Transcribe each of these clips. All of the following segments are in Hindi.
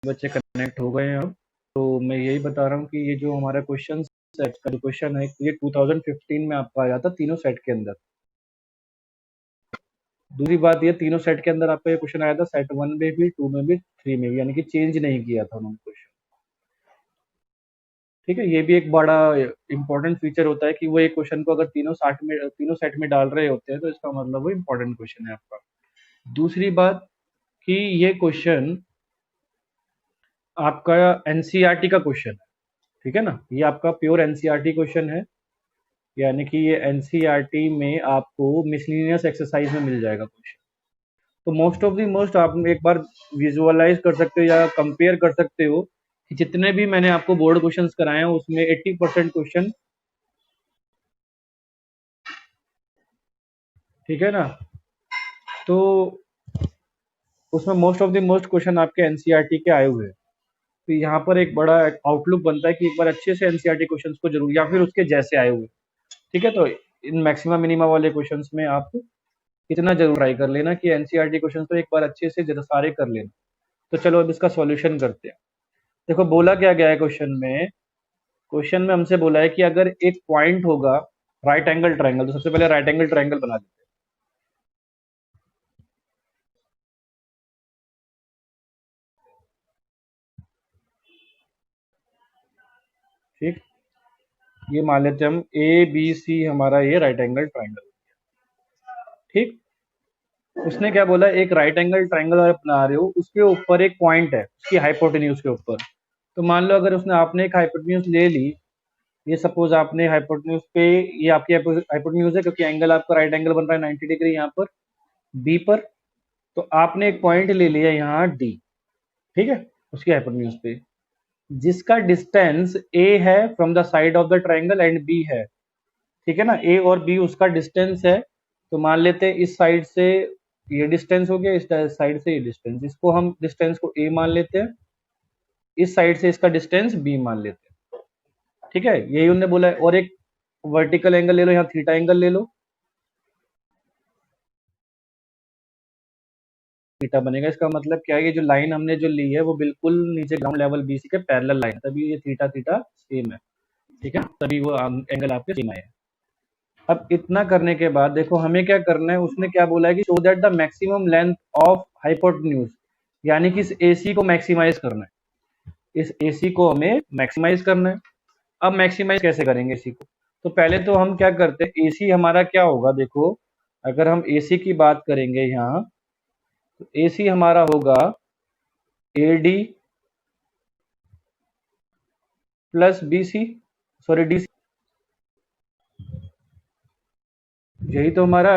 बच्चे कनेक्ट हो गए हैं अब। तो मैं यही बता रहा हूँ कि ये जो हमारा क्वेश्चन सेट का जो क्वेश्चन है ये 2015 में आपका आया था तीनों सेट के अंदर। दूसरी बात ये तीनों सेट के अंदर आपका ये क्वेश्चन आया था सेट 1 में भी, 2 में भी, 3 में भी, यानी कि चेंज नहीं किया था उन्होंने क्वेश्चन। ठीक है, ये भी एक बड़ा इंपॉर्टेंट फीचर होता है कि वो एक क्वेश्चन को अगर तीनों सेट में डाल रहे होते हैं तो इसका मतलब वो इंपॉर्टेंट क्वेश्चन है आपका। दूसरी बात कि ये क्वेश्चन आपका एनसीईआरटी का क्वेश्चन है। ठीक है ना, ये आपका प्योर एनसीईआरटी क्वेश्चन है, यानी कि ये एनसीईआरटी में आपको मिसलिनियस एक्सरसाइज में मिल जाएगा क्वेश्चन। तो मोस्ट ऑफ दी मोस्ट आप एक बार विजुअलाइज कर सकते हो या कंपेयर कर सकते हो कि जितने भी मैंने आपको बोर्ड क्वेश्चंस कराए हैं उसमें 80% क्वेश्चन, ठीक है ना, तो उसमें most of the most question आपके एनसीईआरटी के आए हुए हैं। तो यहाँ पर एक बड़ा आउटलुक बनता है कि एक बार अच्छे से एनसीईआरटी क्वेश्चंस को जरूर या फिर उसके जैसे आए हुए। ठीक है, तो इन मैक्सिमम मिनिमा वाले क्वेश्चंस में आप इतना जरूर ट्राई कर लेना कि एनसीईआरटी क्वेश्चंस तो एक बार अच्छे से सारे कर लेना। तो चलो अब इसका सॉल्यूशन करते हैं। देखो बोला क्या गया है क्वेश्चन में, क्वेश्चन में हमसे बोला है कि अगर एक पॉइंट होगा राइट एंगल ट्रायंगल, तो सबसे पहले राइट एंगल ट्रायंगल बना लेते हैं। ठीक, ये मान लेते हैं हम ए बी सी हमारा ये राइट एंगल ट्रायंगल। ठीक, उसने क्या बोला, एक राइट एंगल ट्रायंगल अगर बना रहे हो उसके ऊपर एक पॉइंट है उसकी हाइपोटेन्यूज के ऊपर। तो मान लो अगर उसने आपने एक हाइपोटेन्यूज ले ली, ये सपोज आपने हाइपोटेन्यूज पे, ये आपकी हाइपोटेन्यूज है क्योंकि एंगल आपका राइट एंगल बन रहा है 90 डिग्री यहाँ पर बी पर। तो आपने एक पॉइंट ले लिया यहाँ डी, ठीक है, उसकी हाइपोटेन्यूज पे, जिसका डिस्टेंस ए है from the side of the triangle and B है। ठीक है ना, ए और बी उसका डिस्टेंस है। तो मान लेते हैं इस साइड से ये डिस्टेंस हो गया, इस साइड से ये डिस्टेंस, इसको हम डिस्टेंस को ए मान लेते हैं, इस साइड से इसका डिस्टेंस बी मान लेते हैं। ठीक है, यही उन्होंने बोला है। और एक वर्टिकल एंगल ले लो, यहाँ थीटा एंगल ले लो, थीटा बनेगा। इसका मतलब क्या है, ये जो लाइन हमने जो ली है वो बिल्कुल नीचे ग्राउंड लेवल बीसी के पैरेलल लाइन, तभी ये थीटा थीटा सेम है। ठीक है, तभी वो एंगल आपके सेम आए। अब इतना करने के बाद देखो हमें क्या करना है, उसने क्या बोला है कि show that the maximum length of hypotenuse, यानी कि इस एसी को मैक्सिमाइज करना है, इस एसी को हमें मैक्सिमाइज करना है। अब मैक्सिमाइज कैसे करेंगे एसी को, तो पहले तो हम क्या करते हैं, एसी हमारा क्या होगा, देखो अगर हम एसी की बात करेंगे यहाँ, तो एसी हमारा होगा AD plus BC, sorry DC, यही तो हमारा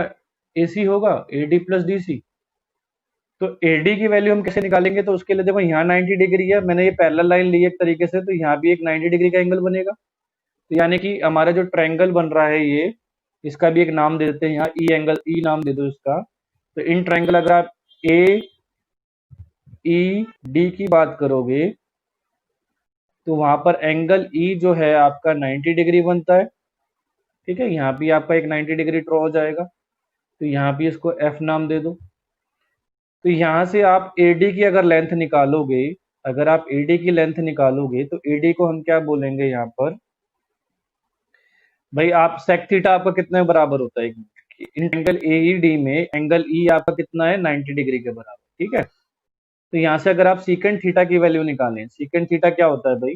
एसी होगा, एडी प्लस डीसी। तो एडी की वैल्यू हम कैसे निकालेंगे, तो उसके लिए देखो यहाँ 90 डिग्री है, मैंने ये पैरेलल लाइन ली है एक तरीके से, तो यहाँ भी एक 90 डिग्री का एंगल बनेगा। तो यानी कि हमारा जो ट्रायंगल बन रहा है ये, इसका भी एक नाम दे देते हैं यहाँ, ई एंगल, ई नाम दे दो इसका। तो इन ट्रायंगल अगर आप ए ई डी की बात करोगे तो वहां पर एंगल ई जो है आपका 90 डिग्री बनता है। ठीक है, यहाँ भी आपका एक 90 डिग्री ड्रॉ हो जाएगा, तो यहाँ भी इसको एफ नाम दे दो। तो यहाँ से आप एडी की अगर लेंथ निकालोगे, अगर आप एडी की लेंथ निकालोगे तो एडी को हम क्या बोलेंगे यहाँ पर, भाई आप सेक थीटा आपका कितने बराबर होता है, इन एंगल ए डी में एंगल ई आपका कितना है, 90 डिग्री के बराबर। ठीक है, तो यहाँ से अगर आप सीकेंट थीटा की वैल्यू निकालें, सीकेंट थीटा क्या होता है भाई,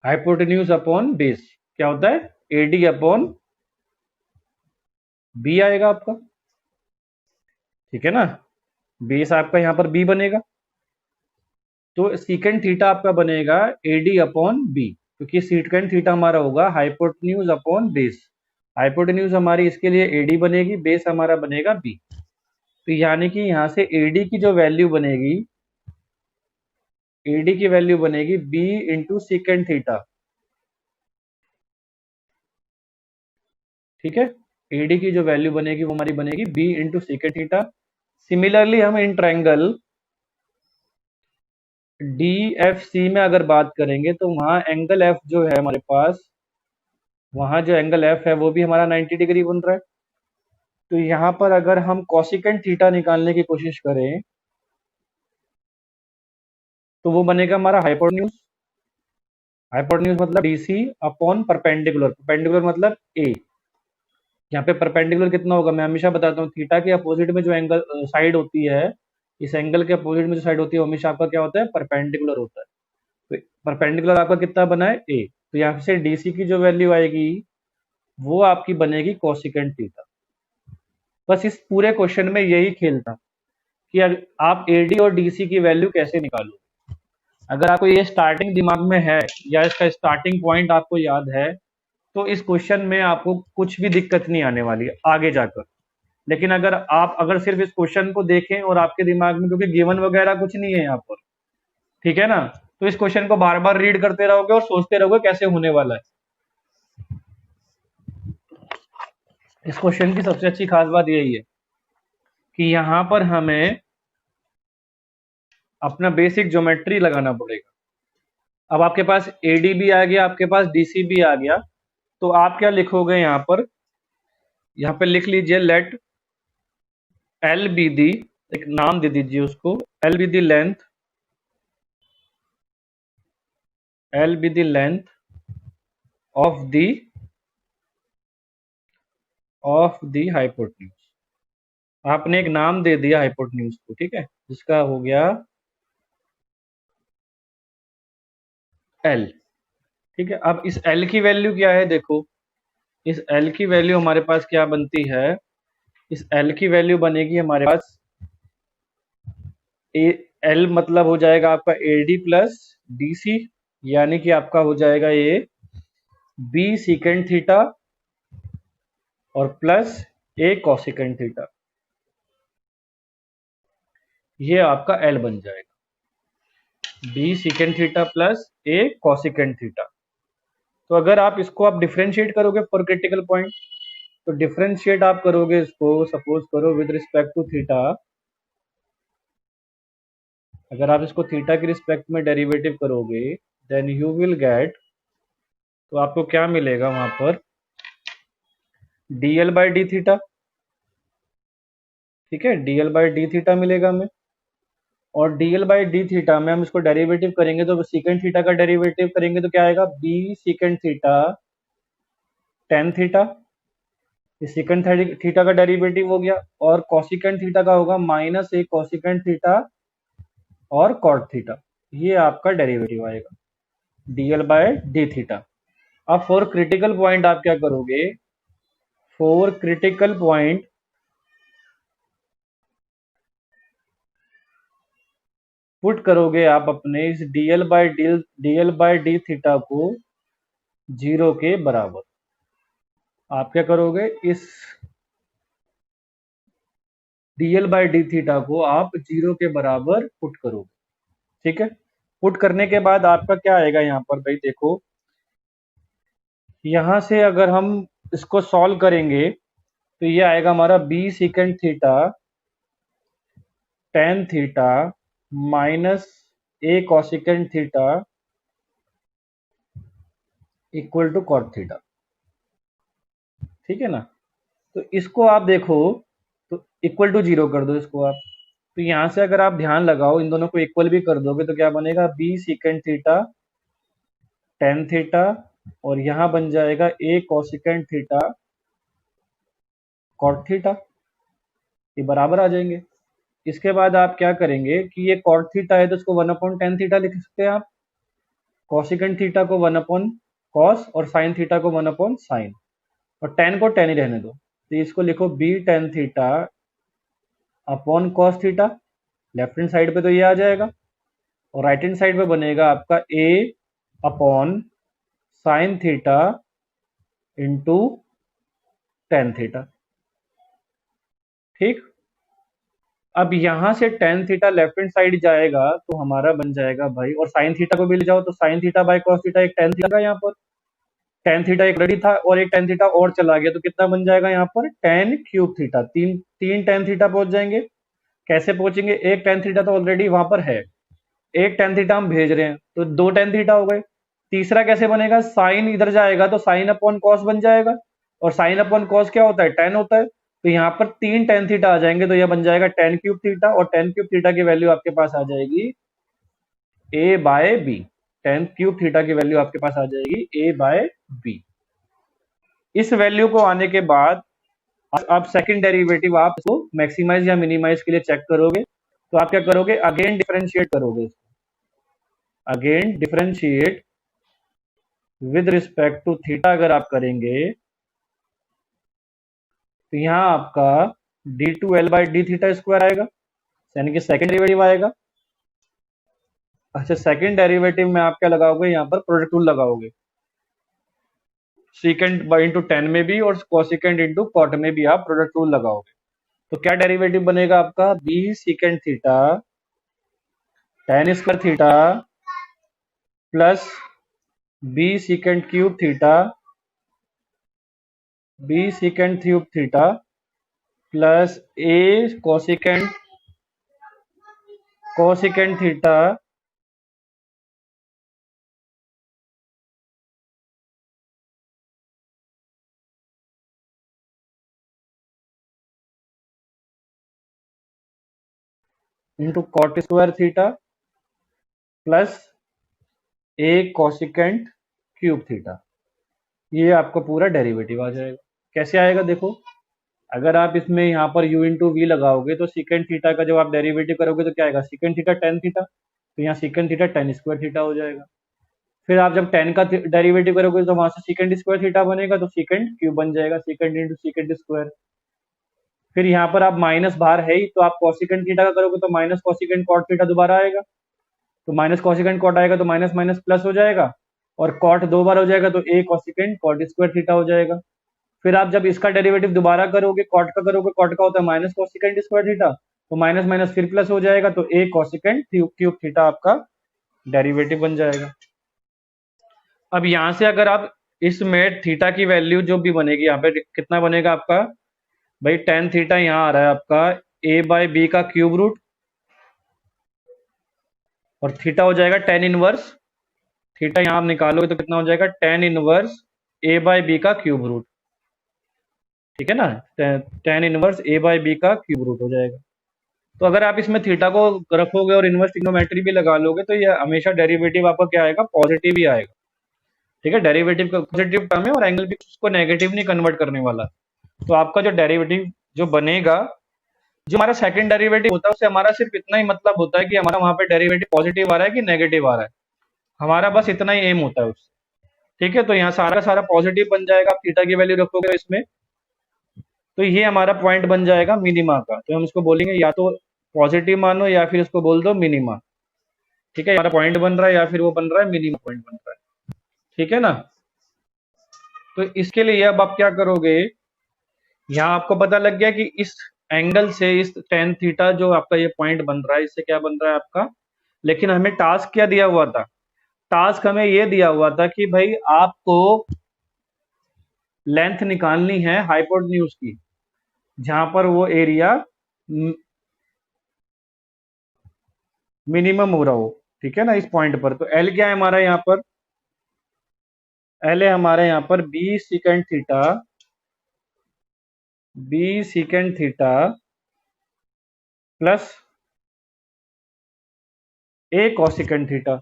हाइपोटेन्यूज अपॉन बेस, क्या होता है, एडी अपॉन बी आएगा आपका। ठीक है ना, बेस आपका यहाँ पर बी बनेगा, तो सीकेंट थीटा आपका बनेगा एडी अपॉन बी, क्योंकि सीकेंट थीटा हमारा होगा हाइपोटेन्यूज अपॉन बेस। हाइपोटेन्यूज हमारी इसके लिए एडी बनेगी, बेस हमारा बनेगा बी। तो यानी कि यहाँ से एडी की जो वैल्यू बनेगी, एडी की वैल्यू बनेगी बी इंटू सीकेंट थीटा। ठीक है, एडी की जो वैल्यू बनेगी वो हमारी बनेगी B into secant theta. Similarly हम इन ट्रायंगल डी एफ सी में अगर बात करेंगे तो वहां एंगल एफ जो है हमारे पास, वहां जो एंगल एफ है वो भी हमारा 90 डिग्री बन रहा है। तो यहाँ पर अगर हम कॉसिकेंट थीटा निकालने की कोशिश करें, तो वो बनेगा हमारा हाइपोटेन्यूज। हाइपोटेन्यूज मतलब डीसी अपॉन परपेंडिकुलर, परपेंडिकुलर मतलब ए। यहाँ पे परपेंडिकुलर कितना होगा, मैं हमेशा बताता हूँ, थीटा के अपोजिट में जो एंगल साइड होती है, इस एंगल के अपोजिट में जो साइड होती है वो हमेशा आपका क्या होता है, परपेंडिकुलर होता है। तो परपेंडिकुलर आपका कितना बना है, ए। तो यहाँ से डीसी की जो वैल्यू आएगी वो आपकी बनेगी कोसिकेंट थीटा। बस इस पूरे क्वेश्चन में यही खेल था कि आप एडी और डीसी की वैल्यू कैसे निकालो। अगर आपको ये स्टार्टिंग दिमाग में है या इसका स्टार्टिंग पॉइंट आपको याद है तो इस क्वेश्चन में आपको कुछ भी दिक्कत नहीं आने वाली है आगे जाकर। लेकिन अगर सिर्फ इस क्वेश्चन को देखें और आपके दिमाग में, क्योंकि गिवन वगैरह कुछ नहीं है यहाँ पर, ठीक है ना, तो इस क्वेश्चन को बार बार रीड करते रहोगे और सोचते रहोगे कैसे होने वाला है। इस क्वेश्चन की सबसे अच्छी खास बात यही है कि यहाँ पर हमें अपना बेसिक ज्योमेट्री लगाना पड़ेगा। अब आपके पास एडी भी आ गया, आपके पास डीसी भी आ गया, तो आप क्या लिखोगे यहाँ पर लिख लीजिए लेट एल बी दी, एक नाम दे दीजिए उसको, L be the length, L be the length of the hypotenuse. आपने एक नाम दे दिया हाइपोटेन्यूज को, ठीक है, जिसका हो गया एल। ठीक है, अब इस एल की वैल्यू क्या है, देखो इस एल की वैल्यू हमारे पास क्या बनती है, इस एल की वैल्यू बनेगी हमारे पास ए, एल मतलब हो जाएगा आपका A D plus D C, यानी कि आपका हो जाएगा ये बी सीकेंड थीटा और प्लस ए कॉसिकेंड थीटा, ये आपका एल बन जाएगा, B secant theta plus A cosecant theta. तो अगर आप इसको आप डिफरेंशिएट करोगे फॉर क्रिटिकल पॉइंट, तो डिफरेंशिएट आप करोगे इसको, सपोज करो विद रिस्पेक्ट टू थीटा, अगर आप इसको थीटा के रिस्पेक्ट में डेरिवेटिव करोगे देन यू विल गेट, तो आपको क्या मिलेगा वहां पर, dl बाई डी थीटा, ठीक है, dl बाई डी थीटा मिलेगा हमें। और dl बाई डी थीटा में हम इसको डेरिवेटिव करेंगे तो सीकेंड थीटा का डेरिवेटिव करेंगे तो क्या आएगा, b secant theta tan theta, ये सीकेंड थीटा का डेरिवेटिव हो गया, और कॉसिकेंड थीटा का होगा माइनस ए कॉसिकेंड थीटा और कॉट थीटा, ये आपका डेरिवेटिव आएगा dl बाय डी थीटा। अब फॉर क्रिटिकल पॉइंट आप क्या करोगे, फॉर क्रिटिकल पॉइंट पुट करोगे आप अपने इस dl बाय डी थीटा को 0 के बराबर। आप क्या करोगे, इस dl बाय डी थीटा को आप 0 के बराबर पुट करोगे, ठीक है। पुट करने के बाद आपका क्या आएगा यहाँ पर भाई, देखो यहां से अगर हम इसको सॉल्व करेंगे तो ये आएगा हमारा b secant theta tan theta minus A cosecant theta equal to cot theta, ठीक है ना। तो इसको आप देखो तो इक्वल टू 0 कर दो इसको आप, तो यहां से अगर आप ध्यान लगाओ इन दोनों को इक्वल भी कर दोगे तो क्या बनेगा, b secant theta tan theta और यहां बन जाएगा a cosecant theta cot theta, ये बराबर आ जाएंगे। इसके बाद आप क्या करेंगे कि ये कॉट थीटा है तो इसको 1/10 थीटा लिख सकते हैं आप, कॉसिकेंड थीटा को 1/cos और साइन थीटा को 1/sin, और टेन को टेन ही रहने दो, तो इसको लिखो b tan theta upon cos theta, left hand side पे तो ये आ जाएगा, और राइट हैंड साइड पे बनेगा आपका a upon sine theta into tan theta, ठीक। अब यहां से tan theta left hand side जाएगा तो हमारा बन जाएगा भाई, और साइन थीटा को भी ले जाओ तो sine theta by cos theta, एक टेन थीटा यहाँ पर, टेन थीटा एक रेडी था और एक टेन थीटा और चला गया तो कितना बन जाएगा यहाँ पर, टेन क्यूब थीटा, तीन तीन टेन थीटा पहुंच जाएंगे। कैसे पहुंचेंगे, एक टेन थीटा तो ऑलरेडी वहां पर है, एक टेन थीटा हम भेज रहे हैं तो दो टेन थीटा हो गए। तीसरा कैसे बनेगा, साइन इधर जाएगा तो साइन अपॉन कॉस बन जाएगा, और साइन अपॉन कॉस क्या होता है, टेन होता है, तो यहाँ पर तीन टेन थीटा आ जाएंगे तो यह बन जाएगा टेन क्यूब थीटा, और टेन क्यूब थीटा की वैल्यू आपके पास आ जाएगी A by B, tan cube theta की वैल्यू आपके पास आ जाएगी ए बाय बी। इस वैल्यू को आने के बाद आप सेकंड डेरिवेटिव आप इसको मैक्सिमाइज या मिनिमाइज के लिए चेक करोगे, तो आप क्या करोगे, अगेन डिफरेंशिएट करोगे, again differentiate with respect to theta अगर आप करेंगे तो यहाँ आपका D two L by D theta square आएगा, यानी कि सेकंड डेरिवेटिव आएगा। अच्छा, सेकंड डेरिवेटिव में आप क्या लगाओगे, यहाँ पर प्रोडक्ट रूल लगाओगे, सीकेंट इंटू टेन में भी और कोसिकेंट इंटू कॉट में भी आप प्रोडक्ट रूल लगाओगे। तो क्या डेरिवेटिव बनेगा आपका, B secant theta tan square theta plus B secant cube theta, B secant cube theta plus A cosecant theta into cot square theta plus A cosecant cube theta. ये आपका पूरा डेरिवेटिव आ जाएगा। कैसे आएगा देखो, अगर आप इसमें यहाँ पर u इंटू वी लगाओगे तो सीकेंट थीटा का जब आप डेरिवेटिव करोगे तो क्या आएगा, सीकेंट थीटा टेन थीटा, तो यहाँ secant theta tan square theta हो जाएगा। फिर आप जब टेन का डेरिवेटिव करोगे तो वहां से सीकेंट स्क्वायर थीटा बनेगा, तो सीकेंट क्यूब बन जाएगा, सीकेंट इंटू सीकेंट स्क्वायर। फिर यहाँ पर आप माइनस बाहर है ही, तो आप कॉसिकेंट थीटा का करोगे तो माइनस कॉसिकेंट कॉट थीटा दोबारा आएगा, तो माइनस कॉसिकेंट कॉट आएगा तो माइनस माइनस प्लस हो जाएगा, और कॉट दो बार हो जाएगा तो ए कॉसिकेंट कॉट स्क्वायर थीटा हो जाएगा। फिर आप जब इसका डेरिवेटिव दोबारा करोगे, कॉट का करोगे, कॉट का होता है माइनस कॉसिकेंट स्क्वायर थीटा, तो माइनस माइनस फिर प्लस हो जाएगा, तो ए कॉसिकेंट क्यूब थीटा आपका डेरिवेटिव बन जाएगा। अब यहां से अगर आप इसमें थीटा की वैल्यू जो भी बनेगी, यहाँ पे कितना बनेगा आपका, भाई टेन थीटा यहाँ आ रहा है आपका ए बाय बी का क्यूब रूट, और थीटा हो जाएगा टेन इनवर्स, थीटा यहाँ आप निकालोगे तो कितना हो जाएगा, tan inverse A by B का क्यूब रूट, ठीक है ना, tan inverse A by B का क्यूब रूट हो जाएगा। तो अगर आप इसमें थीटा को रखोगे और इनवर्स ट्रिग्नोमेट्री भी लगा लोगे तो ये हमेशा डेरिवेटिव आपका क्या आएगा, पॉजिटिव ही आएगा, ठीक है। डेरिवेटिव का पॉजिटिव टर्म है और एंगल भी उसको नेगेटिव नहीं कन्वर्ट करने वाला। तो आपका जो डेरिवेटिव जो बनेगा, जो हमारा सेकंड डेरिवेटिव होता है उससे हमारा सिर्फ इतना ही मतलब होता है कि हमारा वहां पे डेरिवेटिव पॉजिटिव आ रहा है कि नेगेटिव आ रहा है, हमारा बस इतना ही एम होता है उससे, ठीक है। तो यहाँ सारा का सारा पॉजिटिव बन जाएगा, आप थीटा की वैल्यू रखोगे इसमें, तो ये हमारा पॉइंट बन जाएगा मिनिमा का। तो हम इसको बोलेंगे या तो पॉजिटिव मानो या फिर इसको बोल दो मिनिमा, ठीक है। हमारा पॉइंट बन रहा है या फिर वो बन रहा है मिनिमा पॉइंट बन रहा है, ठीक है ना। तो इसके लिए अब आप क्या करोगे, यहाँ आपको पता लग गया कि इस एंगल से इस टेन थीटा जो आपका ये पॉइंट बन रहा है, इससे क्या बन रहा है आपका, लेकिन हमें टास्क क्या दिया हुआ था, टास्क हमें ये दिया हुआ था कि भाई आपको लेंथ निकालनी है हाइपोटेन्यूज की, जहां पर वो एरिया मिनिमम हो रहा हो, ठीक है ना, इस पॉइंट पर। तो एल क्या है हमारा यहाँ पर, एल है हमारे यहाँ पर B secant theta, B secant theta plus A cosecant theta.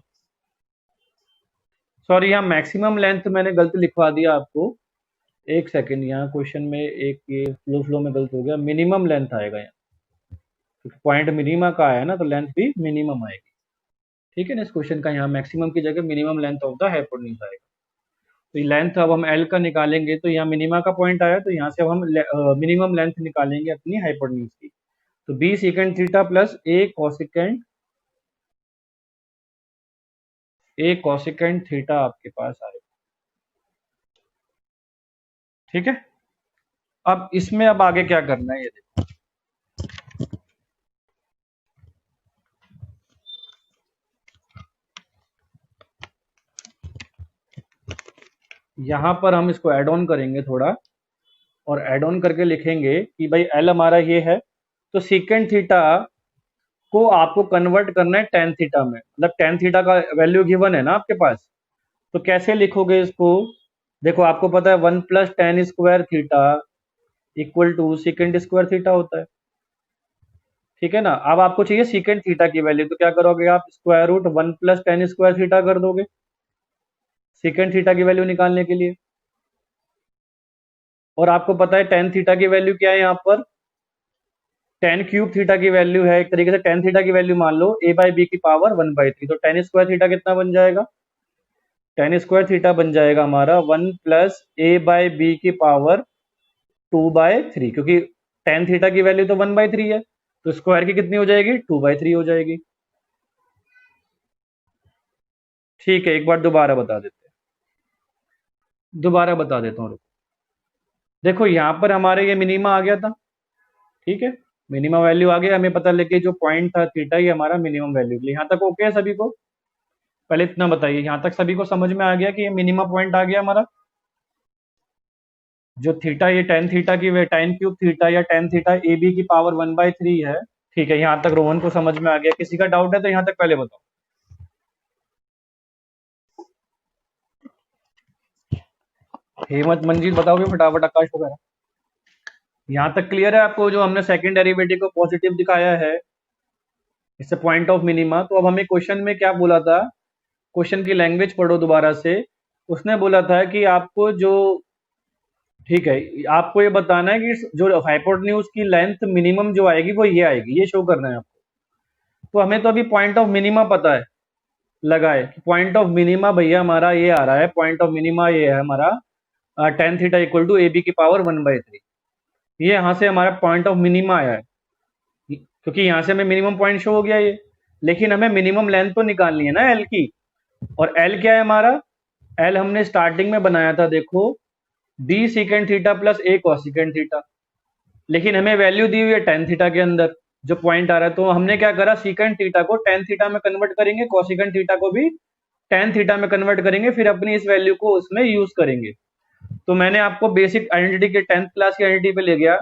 Sorry, यहाँ मैक्सिमम लेंथ मैंने गलत लिखवा दिया आपको, एक सेकंड, यहाँ क्वेश्चन में एक ये फ्लो में गलत हो गया, मिनिमम लेंथ आएगा यहाँ, पॉइंट मिनिमा का आया ना, तो लेंथ भी मिनिमम आएगी, ठीक है ना। इस क्वेश्चन का यहाँ मैक्सिमम की जगह minimum length of the hypotenuse आएगा। तो लेंथ अब हम एल का निकालेंगे, तो यहाँ मिनिमा का पॉइंट आया, तो यहाँ से अब हम मिनिमम लेंथ निकालेंगे अपनी हाइपोटेन्यूज की। तो B secant theta plus A cosecant theta आपके पास आएगा, ठीक है। अब इसमें अब आगे क्या करना है ये देखो, यहां पर हम इसको ऐड ऑन करेंगे थोड़ा, और ऐड ऑन करके लिखेंगे कि भाई एल हमारा ये है, तो सीकेंट थीटा को आपको कन्वर्ट करना है टेन थीटा में, मतलब टेन थीटा का वैल्यू गिवन है ना आपके पास, तो कैसे लिखोगे इसको, देखो आपको पता है one plus tan square theta equal to secant square theta होता है, ठीक है ना। अब आपको चाहिए सीकेंट थीटा की वैल्यू, तो क्या करोगे आप, square root 1 plus tan square theta कर दोगे सीकेंट थीटा की वैल्यू निकालने के लिए। और आपको पता है टेन थीटा की वैल्यू क्या है यहाँ पर, टेन क्यूब थीटा की वैल्यू है, एक तरीके से टेन थीटा की वैल्यू मान लो ए बाई बी की पावर 1/3, तो टेन स्क्वायर थीटा कितना बन जाएगा, टेन स्क्वायर थीटा बन जाएगा हमारा 1 प्लस ए बाई बी की पावर 2/3, क्योंकि टेन थीटा की वैल्यू तो 1/3 है, तो स्क्वायर की कितनी हो जाएगी, 2/3 हो जाएगी। ठीक है, एक बार दोबारा बता देते हैं, दोबारा बता देता हूँ, रुको। देखो यहाँ पर हमारे ये मिनिमा आ गया था, ठीक है, मिनिमम वैल्यू आ गया, हमें पता लगे जो पॉइंट था थीटा ये हमारा मिनिमम वैल्यू के लिए। यहाँ तक ओके है सभी को, पहले इतना बताइए, यहाँ तक सभी को समझ में आ गया कि ये मिनिमम पॉइंट आ गया हमारा, जो थीटा ये टेन थीटा की टेन क्यूब थीटा या टेन थीटा ए बी की पावर 1/3 है। ठीक है, यहाँ तक रोहन को समझ में आ गया, किसी का डाउट है तो यहाँ तक पहले बताओ। हेमंत मंजीत बताओगे फटाफट, आकाश वगैरह। यहाँ तक क्लियर है आपको, जो हमने सेकंड डेरिवेटिव को पॉजिटिव दिखाया है, इससे पॉइंट ऑफ मिनिमा। तो अब हमें क्वेश्चन में क्या बोला था, क्वेश्चन की लैंग्वेज पढ़ो दोबारा से। उसने बोला था कि आपको जो, ठीक है, आपको ये बताना है कि जो हाइपोटेन्यूज की लेंथ मिनिमम जो आएगी वो ये आएगी, ये शो करना है आपको। तो हमें तो अभी पॉइंट ऑफ मिनिमा पता है, लगाए पॉइंट ऑफ मिनिमा भैया हमारा ये आ रहा है, पॉइंट ऑफ मिनिमा ये है हमारा tan theta equal to A B की पावर 1/3। ये यहाँ से हमारा पॉइंट ऑफ मिनिमा आया है, क्योंकि यहाँ से हमें मिनिमम पॉइंट शो हो गया ये। लेकिन हमें मिनिमम लेंथ तो निकालनी है ना एल की, और एल क्या है हमारा, एल हमने स्टार्टिंग में बनाया था, देखो B secant theta plus A cosecant theta, लेकिन हमें वैल्यू दी हुई है टेन थीटा के अंदर जो पॉइंट आ रहा है, तो हमने क्या करा, सीकेंड थीटा को टेन थीटा में कन्वर्ट करेंगे, कॉसिकेंड थीटा को भी टेन थीटा में कन्वर्ट करेंगे, फिर अपनी इस वैल्यू को उसमें यूज करेंगे। तो मैंने आपको बेसिक आइडेंटिटी के टेंथ क्लास की आइडेंटिटी पे ले गया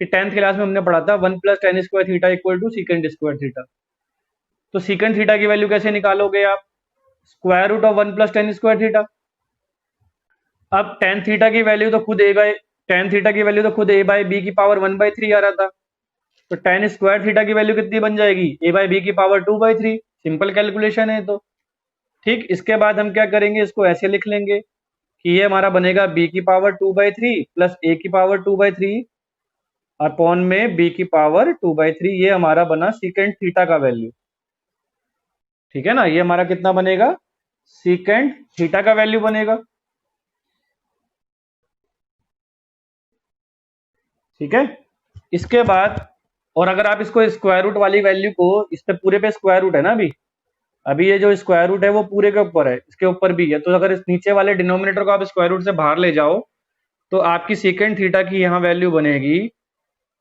कि टेंथ क्लास में हमने पढ़ा था 1 plus tan square theta equal to secant square theta. तो सीकेंड थीटा की वैल्यू कैसे निकालोगे आप, square root of 1 plus tan square theta. अब टेन थीटा की वैल्यू तो खुद ए बाई, टेन थीटा की वैल्यू तो खुद ए बाई बी की पावर 1/3 आ रहा था, तो टेन स्क्वायर थीटा की वैल्यू कितनी बन जाएगी, ए बाई बी की पावर 2/3। सिंपल कैलकुलेशन है तो। ठीक, इसके बाद हम क्या करेंगे, इसको ऐसे लिख लेंगे कि ये हमारा बनेगा बी की पावर 2/3 प्लस ए की पावर 2/3 अपॉन में बी की पावर 2/3, ये हमारा बना सीकेंड थीटा का वैल्यू। ठीक है ना, ये हमारा कितना बनेगा, सीकेंड थीटा का वैल्यू बनेगा। ठीक है, इसके बाद, और अगर आप इसको स्क्वायर रूट वाली वैल्यू को, इस पे पूरे पे स्क्वायर रूट है ना अभी, अभी ये जो स्क्वायर रूट है वो पूरे के ऊपर है, इसके ऊपर भी है, तो अगर इस नीचे वाले डिनोमिनेटर को आप स्क्वायर रूट से बाहर ले जाओ तो आपकी सीकेंड थीटा की यहाँ वैल्यू बनेगी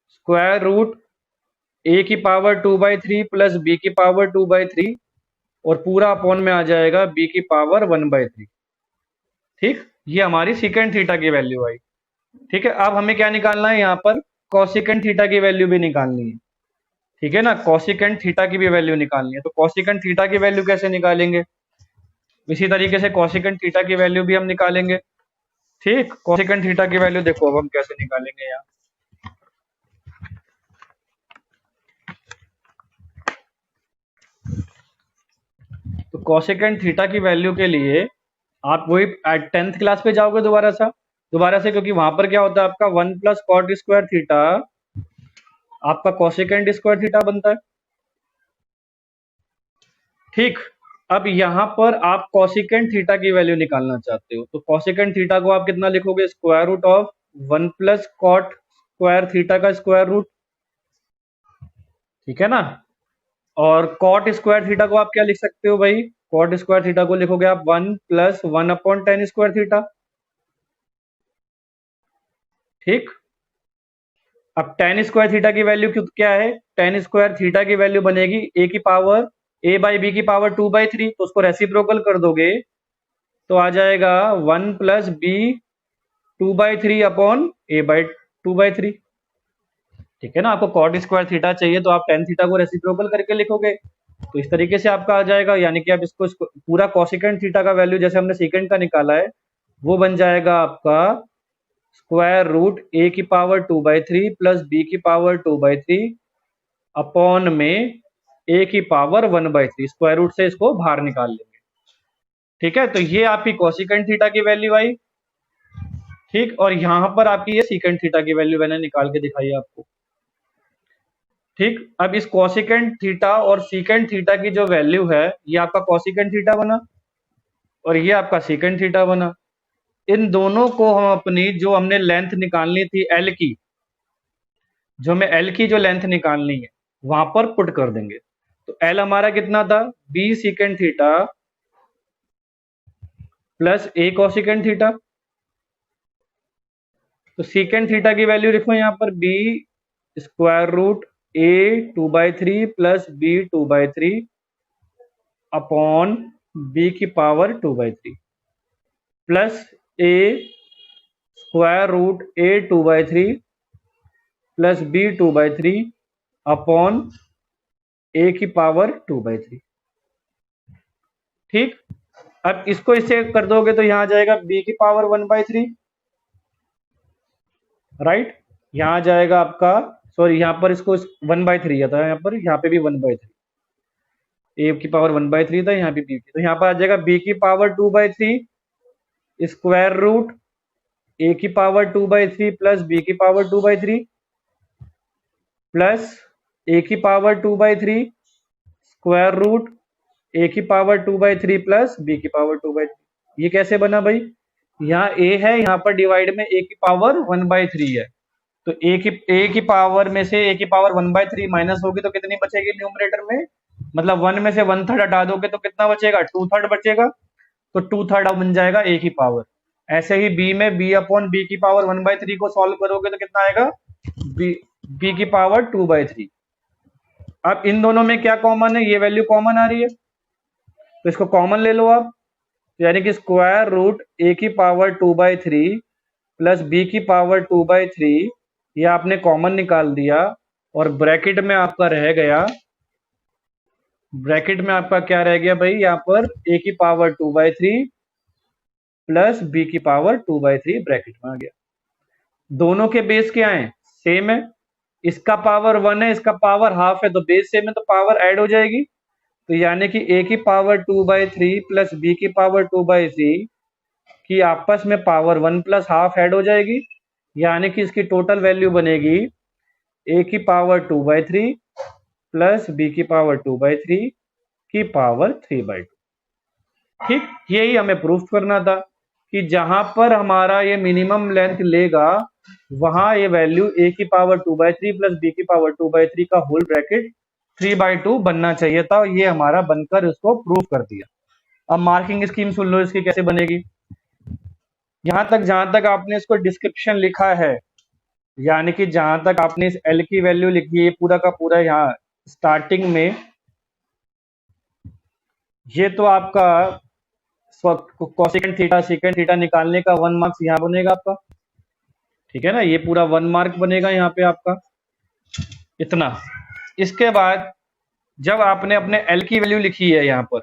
स्क्वायर रूट ए की पावर 2/3 प्लस बी की पावर 2/3, और पूरा अपॉन में आ जाएगा बी की पावर 1/3। ठीक, ये हमारी सीकेंड थीटा की वैल्यू आई। ठीक है, अब हमें क्या निकालना है यहाँ पर, कॉसिकेंड थीटा की वैल्यू भी निकालनी है। ठीक है ना, कॉसिकेंड थीटा की भी वैल्यू निकालनी है, तो कॉसिकेंड थीटा की वैल्यू कैसे निकालेंगे, इसी तरीके से कॉसिकेंड थीटा की वैल्यू भी हम निकालेंगे। ठीक, कॉसिकेंड थीटा की वैल्यू देखो अब हम कैसे निकालेंगे यहाँ। तो कॉसिकेंड थीटा की वैल्यू के लिए आप वही टेंथ क्लास पे जाओगे दोबारा से, क्योंकि वहां पर क्या होता है आपका 1 प्लस कॉट स्क्वायर थीटा आपका कॉसिकेंड स्क्वायर थीटा बनता है। ठीक, अब यहाँ पर आप कॉसिकेंड थीटा की वैल्यू निकालना चाहते हो, तो कॉसिकेंड थीटा को आप कितना लिखोगे, square root of 1 plus cot square theta का स्क्वायर रूट। ठीक है ना, और कॉट स्क्वायर थीटा को आप क्या लिख सकते हो भाई, कॉट स्क्वायर थीटा को लिखोगे आप 1 plus 1 upon ten square theta. ठीक, अब टेन स्क्वायर थीटा की वैल्यू क्या है, टेन स्क्वायर थीटा की वैल्यू बनेगी ए की पावर, ए बाई बी की पावर 2/3, तो उसको रेसिप्रोकल कर दोगे तो आ जाएगा 1 plus B 2/3 upon A by 2/3। ठीक है ना, आपको कॉट स्क्वायर थीटा चाहिए तो आप टेन थीटा को रेसिप्रोकल करके लिखोगे, तो इस तरीके से आपका आ जाएगा, यानी कि आप इसको पूरा कॉसिकेंड थीटा का वैल्यू जैसे हमने सीकेंड का निकाला है वो बन जाएगा आपका स्क्वायर रूट ए की पावर 2/3 प्लस बी की पावर 2/3 अपॉन में a की पावर 1/3, स्क्वायर रूट से इसको बाहर निकाल लेंगे। ठीक है, तो ये आपकी कोसिकेंट थीटा की वैल्यू आई। ठीक, और यहां पर आपकी ये सीकेंट थीटा की वैल्यू मैंने निकाल के दिखाई आपको। ठीक, अब इस कोसिकेंट थीटा और सीकेंट थीटा की जो वैल्यू है, ये आपका कोसिकेंट थीटा बना और ये आपका सीकेंट थीटा बना। इन दोनों को हम अपनी जो हमने लेंथ निकालनी थी एल की, जो हमें एल की जो लेंथ निकालनी है वहां पर पुट कर देंगे। तो एल हमारा कितना था, B secant theta plus A cosecant theta. तो सीकेंट थीटा की वैल्यू लिखो यहाँ पर बी स्क्वायर रूट ए 2/3 प्लस बी 2/3 अपॉन बी की पावर 2/3 प्लस ए स्क्वायर रूट ए 2/3 प्लस बी 2/3 अपॉन ए की पावर 2/3। ठीक, अब इसको इससे कर दोगे तो यहां आ जाएगा बी की पावर 1/3, राइट। यहां आ जाएगा आपका, सॉरी यहाँ पर इसको 1/3 आता है, यहाँ पे भी 1/3, ए की पावर 1/3 था, यहाँ पे बी की, तो यहाँ पर आ जाएगा बी की पावर 2/3 स्क्वायर रूट ए की पावर 2/3 प्लस बी की पावर 2/3 प्लस ए की पावर 2/3 स्क्वायर रूट ए की पावर 2/3 प्लस बी की पावर 2/3। ये कैसे बना भाई, यहाँ ए है, यहाँ पर डिवाइड में ए की पावर 1/3 है, तो ए की पावर में से ए की पावर 1/3 माइनस होगी तो कितनी बचेगी न्यूमरेटर में, मतलब 1 में से 1/3 हटा दोगे तो कितना बचेगा, 2/3 बचेगा, तो 2/3 बन जाएगा ए की पावर। ऐसे ही बी में बी अपॉन बी की पावर 1/3 को सॉल्व करोगे तो कितना आएगा, बी की पावर 2/3। अब इन दोनों में क्या कॉमन है, ये वैल्यू कॉमन आ रही है, तो इसको कॉमन ले लो आप, यानी कि स्क्वायर रूट ए की पावर 2/3 प्लस बी की पावर 2/3, ये आपने कॉमन निकाल दिया, और ब्रैकेट में आपका रह गया, ब्रैकेट में आपका क्या रह गया भाई, यहाँ पर ए की पावर 2/3 प्लस बी की पावर 2/3 ब्रैकेट में आ गया। दोनों के बेस क्या है, सेम है, इसका पावर 1 है, इसका पावर हाफ है, तो बेस सेम है तो पावर ऐड हो जाएगी, तो यानी कि ए की पावर 2/3 प्लस बी की पावर 2/3 की आपस में पावर 1 प्लस हाफ ऐड हो जाएगी, यानी कि इसकी टोटल वैल्यू बनेगी ए की पावर 2/3 प्लस बी की पावर 2/3 की पावर 3/2। ठीक, यही हमें प्रूफ करना था कि जहां पर हमारा ये मिनिमम लेंथ लेगा वहां ये वैल्यू ए की पावर 2/3 प्लस बी की पावर 2/3 का होल ब्रैकेट 3/2 बनना चाहिए था, ये हमारा बनकर इसको प्रूफ कर दिया। अब मार्किंग स्कीम सुन लो इसकी कैसे बनेगी। जहां तक आपने इसको डिस्क्रिप्शन लिखा है, यानी कि जहां तक आपने इस एल की वैल्यू लिखी है पूरा का पूरा, यहाँ स्टार्टिंग में ये तो आपका कोसेकेंट थीटा सेकेंड थीटा निकालने का 1 मार्क्स यहाँ बनेगा आपका, ठीक है ना, ये पूरा 1 मार्क बनेगा यहाँ पे आपका इतना। इसके बाद जब आपने अपने एल की वैल्यू लिखी है यहाँ पर,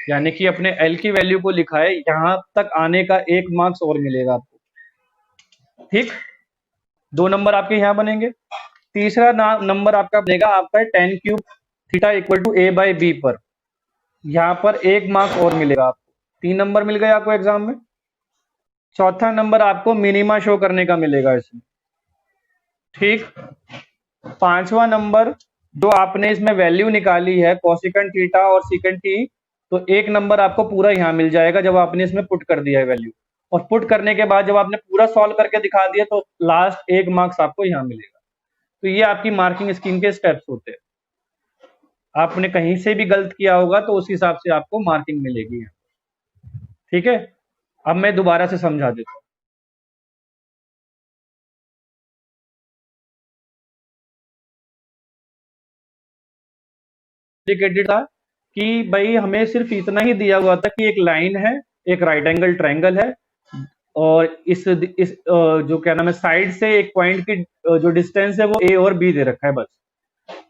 यानी कि अपने एल की वैल्यू को लिखा है, यहां तक आने का 1 मार्क्स और मिलेगा आपको। ठीक, 2 नंबर आपके यहाँ बनेंगे। तीसरा नंबर आपका बनेगा आपका tan cube theta equal to a by B पर, यहाँ पर 1 मार्क्स और मिलेगा आपको, 3 नंबर मिल गए आपको एग्जाम में। चौथा नंबर आपको मिनिमा शो करने का मिलेगा इसमें। ठीक, पांचवा नंबर जो आपने इसमें वैल्यू निकाली है कोसेकेंट थीटा और सेकेंट थी, तो 1 नंबर आपको पूरा यहाँ मिल जाएगा जब आपने इसमें पुट कर दिया है वैल्यू, और पुट करने के बाद जब आपने पूरा सॉल्व करके दिखा दिया तो लास्ट 1 मार्क्स आपको यहाँ मिलेगा। तो ये आपकी मार्किंग स्कीम के स्टेप्स होते हैं। आपने कहीं से भी गलत किया होगा तो उस हिसाब से आपको मार्किंग मिलेगी। ठीक है, अब मैं दोबारा से समझा देता हूँ। था कि भाई हमें सिर्फ इतना ही दिया हुआ था कि एक लाइन है, एक राइट एंगल ट्रायंगल है, और इस जो क्या नाम है साइड से एक पॉइंट की जो डिस्टेंस है वो ए और बी दे रखा है बस।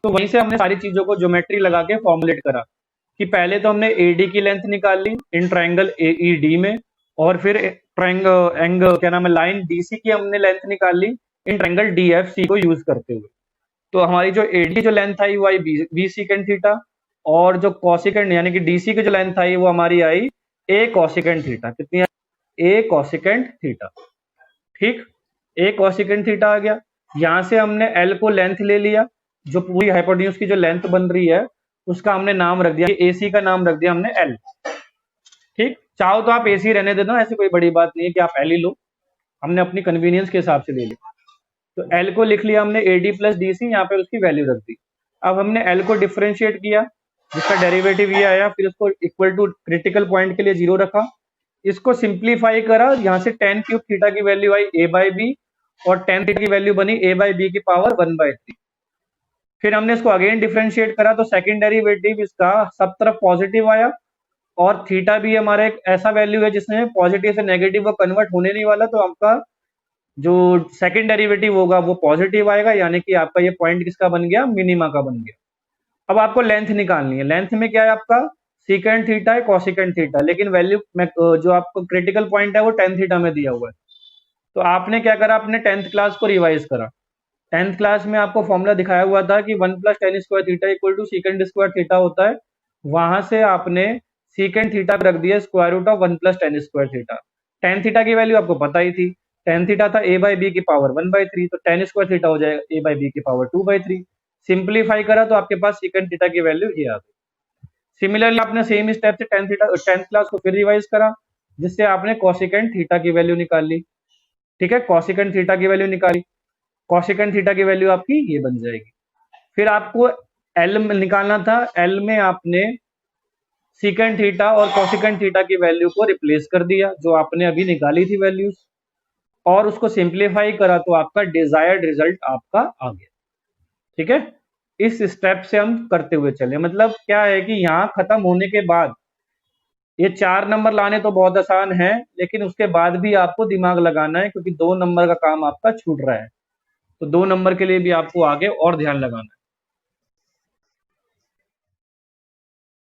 तो वहीं से हमने सारी चीजों को ज्योमेट्री लगा के फॉर्मुलेट करा कि पहले तो हमने एडी की लेंथ निकाल ली इन ट्रायंगल एईडी में, और फिर क्या नाम है लाइन डीसी की हमने लेंथ निकाल ली इन ट्रायंगल डीएफसी को यूज करते हुए। तो हमारी जो एडी की जो लेंथ आई वो आई बी सीकेंड थीटा, और जो कॉसिकेंड यानी कि डीसी की जो लेंथ आई वो हमारी आई ए कॉसिकेंड थीटा। कितनी आई? ए कॉसिकेंड थीटा। ठीक, ए कॉसिकेंड थीटा आ गया। यहां से हमने एल को लेंथ ले लिया, जो पूरी हाइपोटेन्यूज की जो लेंथ बन रही है उसका हमने नाम रख दिया, एसी का नाम रख दिया हमने एल। ठीक, चाहो तो आप एसी रहने दे दो, ऐसी कोई बड़ी बात नहीं है कि आप एल ही लो, हमने अपनी कन्वीनियंस के हिसाब से ले लिया। तो एल को लिख लिया हमने एडी प्लस डीसी, यहाँ पे उसकी वैल्यू रख दी। अब हमने एल को डिफरेंशिएट किया, जिसका डेरिवेटिव ये आया, फिर उसको इक्वल टू क्रिटिकल पॉइंट के लिए 0 रखा, इसको सिंप्लीफाई करा, यहाँ से tan क्यूब थीटा की वैल्यू आई a बाई बी, और tan थीटा की वैल्यू बनी a बाई बी की पावर 1/3। फिर हमने इसको अगेन डिफरेंशिएट करा, तो सेकंड डेरिवेटिव इसका सब तरफ पॉजिटिव आया, और थीटा भी हमारा एक ऐसा वैल्यू है जिसमें पॉजिटिव से नेगेटिव वो कन्वर्ट होने नहीं वाला, तो आपका जो सेकंड डेरिवेटिव होगा वो पॉजिटिव आएगा, यानी कि आपका ये पॉइंट किसका बन गया? मिनिमा का बन गया। अब आपको लेंथ निकालनी है। लेंथ में क्या है आपका? सीकेंड थीटा है, कॉसिकेंड थीटा, लेकिन वैल्यू में जो आपको क्रिटिकल पॉइंट है वो tan थीटा में दिया हुआ है। तो आपने क्या करा? आपने 10th क्लास को रिवाइज करा। 10th क्लास में आपको फॉर्मूला दिखाया हुआ था कि 1 + tan square theta equal to secant square theta होता है। वहां से आपने सीकेंड थीटा रख दिया square root of 1 + tan square theta. tan theta की वैल्यू आपको पता ही थी, tan थीटा था a बाई बी की पावर 1/3, तो tan स्क्वायर थीटा हो जाएगा a बाई बी की पावर 2/3। सिंप्लीफाई करा तो आपके पास सीकेंड थीटा की वैल्यू ये आ गई। सिमिलरली आपने सेम स्टेप से 10th क्लास को फिर रिवाइज करा, जिससे आपने कॉसिकेंड थीटा की वैल्यू निकाल ली। ठीक है, कॉसिकेंड थीटा की वैल्यू निकाली, कॉसिकेंड थीटा की वैल्यू आपकी ये बन जाएगी। फिर आपको एल निकालना था, एल में आपने सीकेंड थीटा और कॉसिकेंड थीटा की वैल्यू को रिप्लेस कर दिया, जो आपने अभी निकाली थी वैल्यूज, और उसको सिंप्लीफाई करा तो आपका डिजायर्ड रिजल्ट आपका आ गया। ठीक है, इस स्टेप से हम करते हुए चले। मतलब क्या है कि यहाँ खत्म होने के बाद ये 4 नंबर लाने तो बहुत आसान है, लेकिन उसके बाद भी आपको दिमाग लगाना है, क्योंकि 2 नंबर का काम आपका छूट रहा है। तो 2 नंबर के लिए भी आपको आगे और ध्यान लगाना है।